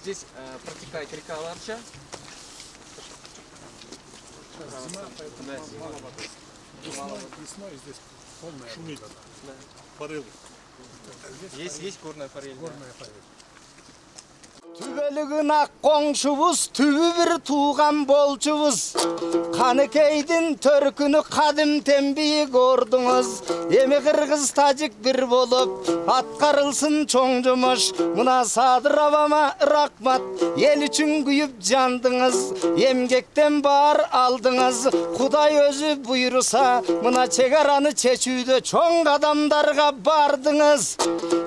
Здесь протекает река Ларча. Весной здесь полная шумит. Да. Порывы. Есть горная форель. Горная форель. Tübelігін ақ қоңшыбыз, түбі бір туған болчыбыз. Қанекейдің төркіні қадым тенбейі көрдіңіз. Емі қырғыз тажик бір болып, атқарылсын чоң жұмыш. Мұна Садыр абама рахмат, ел үшін күйіп жандыңыз. Емгектен бар алдыңыз, Құдай өзі бұйырса, мұна чегараны чечуді чоң адамдарға бардыңыз.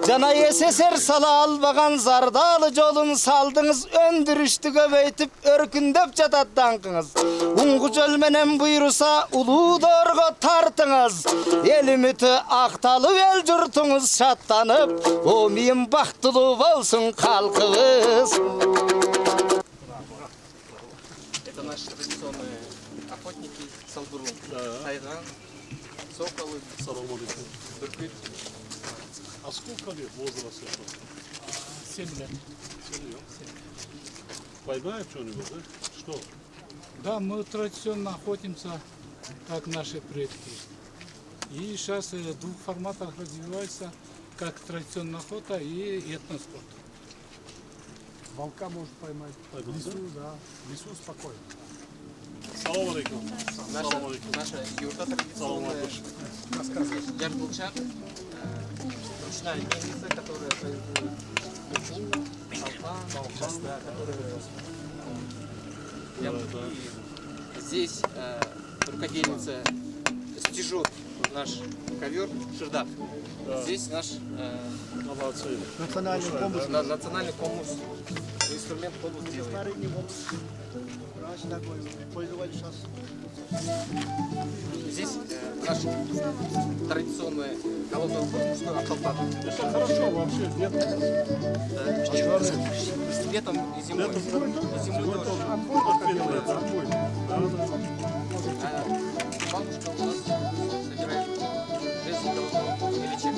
Жана СССР сала албаған зардалы жолын сaldыңыз, өндірішті көбейтіп, өркіндеп жатат даңқыңыз. Уңғы жөлменен бұйырса, улуу дорға тартыңыз. Ел үміті ақталып, ел жұртыңыз шаттанып, омиым бақтылы болсын халқыңыз. Это наши традиционные охотники, салдурун, тайган, соколы, туркут. А сколько лет возраста? 7 лет. 7 лет. Поймают что-нибудь, да? Что? Да, мы традиционно охотимся, как наши предки. И сейчас в двух форматах развивается, как традиционная охота и этноспорт. Волка может поймать. В лесу, да. В лесу спокойно. Салам алейкум. Наша юрта традиционная. Ярдулчак. Ручная мельница, которая производит здесь рукодельница стежет наш ковер шердак. Здесь наш национальный коммус. Инструмент коммус делает. Здесь наш традиционный головной убор мужской акалпак. Это хорошо вообще, летом. Летом и зимой. И зимой тоже. Бабушка у нас собирает женский головной величек.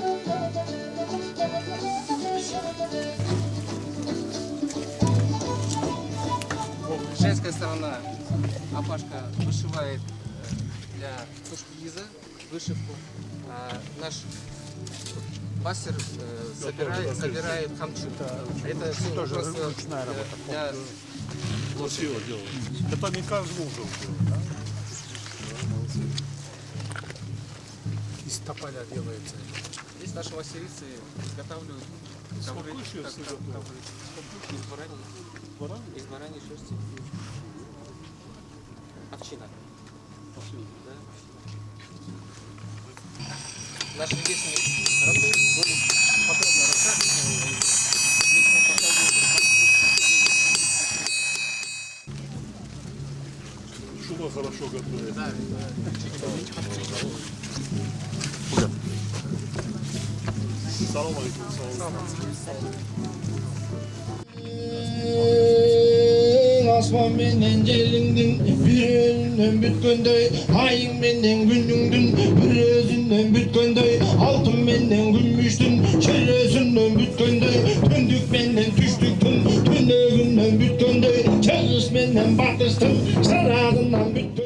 Женская сторона. Апашка вышивает для тушкиза вышивку. Наш мастер собирает хамчу. Это все тоже просто ручная работа. для Красиво делают. Это не каждому уже. Да? Из тополя делается. Здесь наши мастерицы изготавливают ковры из бараньей шерсти. Овчина. Да. Наши местные работы будут подробно рассказывать. Здесь мы показываем. Шума хорошо готовит. Да. Салам алейкум. Asman menen jelingdin bir özünden bütkönдөй, ayın menen gününgdün bir özünden bütkönдөй, altın menen gümüştün çerezünden bütkönдөй, töndük menen düştüktün tönögünden bütkönдөй, çağış menen batıştın sarağından bütkönдөй.